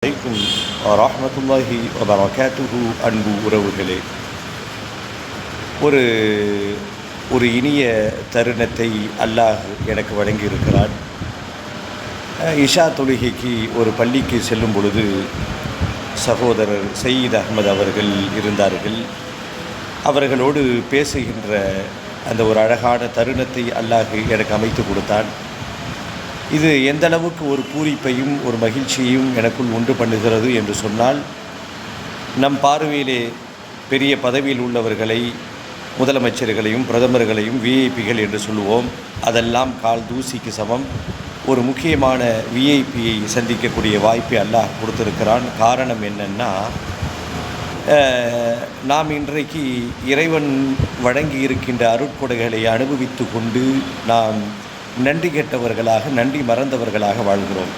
அலைக்கும் வரஹ்மத்துல்லாஹி வபரகாத்துஹு. அன்பு உறவுகளே, ஒரு ஒரு இனிய தருணத்தை அல்லாஹ் எனக்கு வழங்கியிருக்கிறான். இஷா தொழுகைக்கு ஒரு பள்ளிக்கு செல்லும் பொழுது சகோதரர் சயீத் அஹ்மத் அவர்கள் இருந்தார்கள். அவர்களோடு பேசுகின்ற அந்த ஒரு அழகான தருணத்தை அல்லாஹ் எனக்கு அமைத்து கொடுத்தான். இது எந்த அளவுக்கு ஒரு பூரிப்பையும் ஒரு மகிழ்ச்சியையும் எனக்குள் உண்டு பண்ணுகிறது என்று சொன்னால், நம் பார்வையிலே பெரிய பதவியில் உள்ளவர்களை, முதலமைச்சர்களையும் பிரதமர்களையும் விஐபிகள் என்று சொல்லுவோம். அதெல்லாம் கால் தூசிக்கு சமம். ஒரு முக்கியமான விஐபியை சந்திக்கக்கூடிய வாய்ப்பை அல்லாஹ் கொடுத்திருக்கிறான். காரணம் என்னென்னா, நாம் இன்றைக்கு இறைவன் வழங்கி இருக்கின்ற அருட்கொடைகளை அனுபவித்து கொண்டு நாம் நன்றி கெட்டவர்களாக, நன்றி மறந்தவர்களாக வாழ்கிறோம்.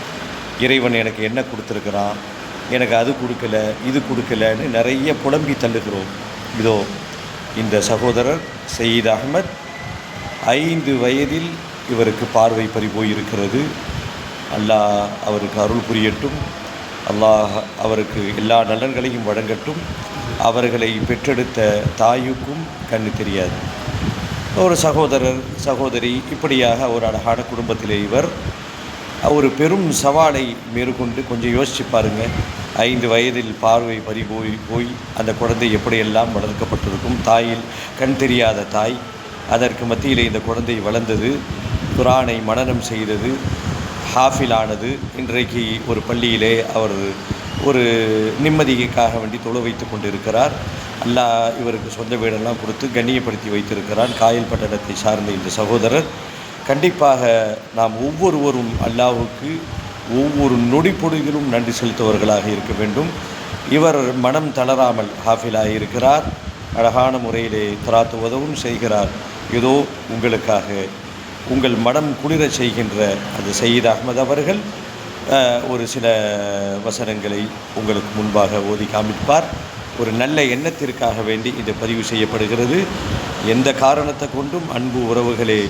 இறைவன் எனக்கு என்ன கொடுத்துருக்கிறான், எனக்கு அது கொடுக்கல, இது கொடுக்கலன்னு நிறைய புலம்பி தள்ளுகிறோம். இதோ இந்த சகோதரர் சயீத் அஹ்மத் 5 வயதில் இவருக்கு பார்வை பறி போயிருக்கிறது. அல்லாஹ் அவருக்கு அருள் புரியட்டும். அல்லாஹ் அவருக்கு எல்லா நலன்களையும் வழங்கட்டும். அவர்களை பெற்றெடுத்த தாயுக்கும் கண்ணு தெரியாது. ஒரு சகோதரர் சகோதரி, இப்படியாக ஒரு அழகான குடும்பத்திலே இவர் ஒரு பெரும் சவாலை மேற்கொண்டு, கொஞ்சம் யோசிச்சு பாருங்கள், 5 வயதில் பார்வை பறி போய் அந்த குழந்தை எப்படியெல்லாம் வளர்க்கப்பட்டிருக்கும். தாயில் கண் தெரியாத தாய், அதற்கு மத்தியிலே இந்த குழந்தை வளர்ந்தது, குர்ஆனை மனனம் செய்தது, ஹாஃபிலானது. இன்றைக்கு ஒரு பள்ளியிலே அவர் ஒரு நிம்மதிக்காக வேண்டி தொழ வைத்து கொண்டிருக்கிறார். அல்லாஹ் இவருக்கு சொந்த வீடெல்லாம் கொடுத்து கண்ணியப்படுத்தி வைத்திருக்கிறான். காயல் பட்டணத்தை சார்ந்த இந்த சகோதரர். கண்டிப்பாக நாம் ஒவ்வொருவரும் அல்லாஹ்வுக்கு ஒவ்வொரு நொடி பொழுதிலும் நன்றி செலுத்துவர்களாக இருக்க வேண்டும். இவர் மனம் தளராமல் ஹாஃபிலாக இருக்கிறார். அழகான முறையிலே கிராத் உதவும் செய்கிறார். ஏதோ உங்களுக்காக உங்கள் மனம் குளிரச் செய்கின்ற அந்த சயீத் அஹ்மத் அவர்கள் ஒரு சில வசனங்களை உங்களுக்கு முன்பாக ஓதி காமிப்பார். ஒரு நல்ல எண்ணத்திற்காக வேண்டி இது பதிவு செய்யப்படுகிறது. எந்த காரணத்தை கொண்டும் அன்பு உறவுகளே,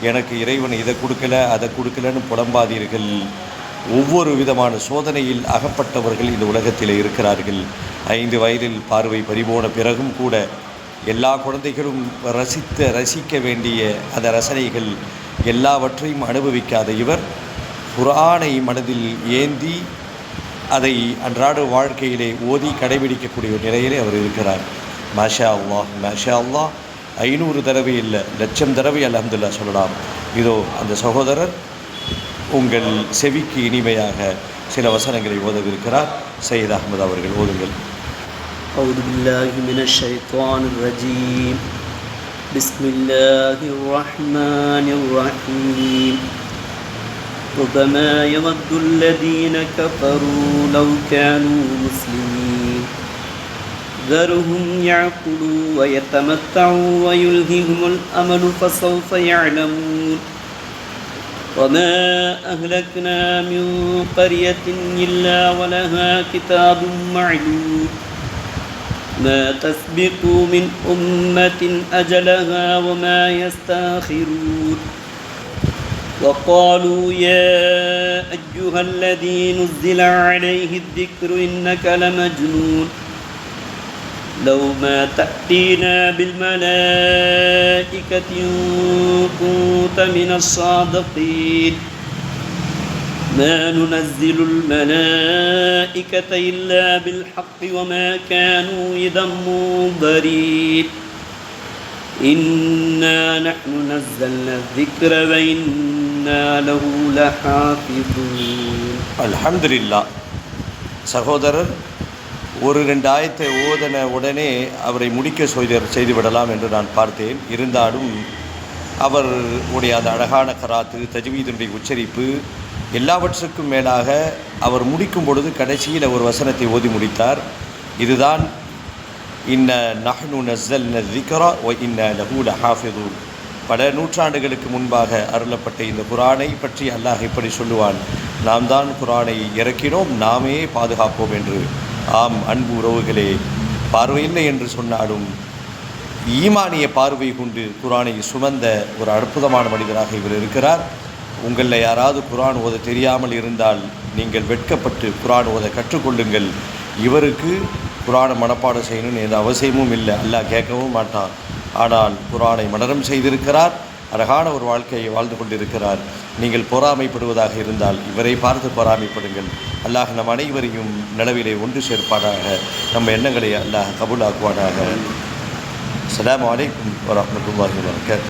எனக்கு இறைவன் இதை கொடுக்கல அதை கொடுக்கலன்னு புலம்பாதீர்கள். ஒவ்வொரு விதமான சோதனையில் அகப்பட்டவர்கள் இந்த உலகத்தில் இருக்கிறார்கள். 5 வயதில் பார்வை பறிபோன பிறகும் கூட எல்லா குழந்தைகளும் ரசிக்க வேண்டிய அந்த ரசனைகள் எல்லாவற்றையும் அனுபவிக்காத இவர் குர்ஆனை மனதில் ஏந்தி அதை அன்றாட வாழ்க்கையிலே ஓதி கடைபிடிக்கக்கூடிய ஒரு நிலையிலே அவர் இருக்கிறார். மாஷா அல்லாஹ், மாஷா அல்லாஹ். 500 தடவை இல்லை, 1,00,000 தடவை அல்ஹம்துலில்லாஹ் சொல்லலாம். இதோ அந்த சகோதரர் உங்கள் செவிக்கு இனிமையாக சில வசனங்களை ஓதவிருக்கிறார். சயீத் அஹ்மத் அவர்கள் ஓதுங்கள். أعوذ بالله من الشيطان الرجيم. بسم الله الرحمن الرحيم. ربما يود الذين كفروا لو كانوا مسلمين ذرهم يأكلوا ويتمتعوا ويلههم الأمل فسوف يعلمون وما أهلكنا من قرية إلا ولها كتاب معلوم ما تسبق من أمة أجلها وما يستأخرون وقالوا يا أيها الذي نزل عليه الذكر إنك لمجنون لو ما تأتينا بالملائكة إن كنت من الصادقين ما ننزل الملائكة إلا بالحق وما كانوا إذا منظرين إنا نحن نزلنا الذكر وإنا له لحافظون. அல்ஹம்துலில்லாஹ். சகோதரர் ஒரு 2 ஆயத்தை ஓதன உடனே அவரை முடிக்க செய்துவிடலாம் என்று நான் பார்த்தேன். இருந்தாலும் அவருடைய அந்த அழகான கராத்து, தஜ்வீதுடைய உச்சரிப்பு, எல்லாவற்றுக்கும் மேலாக அவர் முடிக்கும் பொழுது கடைசியில் ஒரு வசனத்தை ஓதி முடித்தார். இதுதான் இன்ன நஹ்னு நஸ்ஸல்ன ذிக்ர வ இன்னா லஹு லஹாஃபிதூன். பல நூற்றாண்டுகளுக்கு முன்பாக அருளப்பட்ட இந்த குர்ஆனை பற்றி அல்லாஹ் இப்படி சொல்லுவான், நாம் தான் குர்ஆனை இறக்கினோம், நாமே பாதுகாப்போம் என்று. ஆம் அன்பு உறவுகளே, பார்வையில்லை என்று சொன்னாலும் ஈமானிய பார்வை கொண்டு குர்ஆனை சுமந்த ஒரு அற்புதமான மனிதராக இவர் இருக்கிறார். உங்களில் யாராவது குர்ஆன் ஓத தெரியாமல் இருந்தால் நீங்கள் வெட்கப்பட்டு குர்ஆன் ஓத கற்றுக்கொள்ளுங்கள். இவருக்கு குர்ஆனை மனப்பாடம் செய்யணும்னு எந்த அவசியமும் இல்லை, அல்லாஹ் கேட்கவும் மாட்டான். ஆனால் குர்ஆனை மனனம் செய்திருக்கிறார், அழகான ஒரு வாழ்க்கையை வாழ்ந்து கொண்டிருக்கிறார். நீங்கள் பொறாமைப்படுவதாக இருந்தால் இவரை பார்த்து பொறாமைப்படுங்கள். அல்லாஹ் நம் அனைவரையும் நிலவிலே ஒன்று சேர்ப்பானாக. நம்ம எண்ணங்களை அல்லாஹ் கபூலாக்குவானாக. அஸ்ஸலாமு அலைக்கும் வரஹ்மத்துல்லாஹி வபரகாத்துஹு.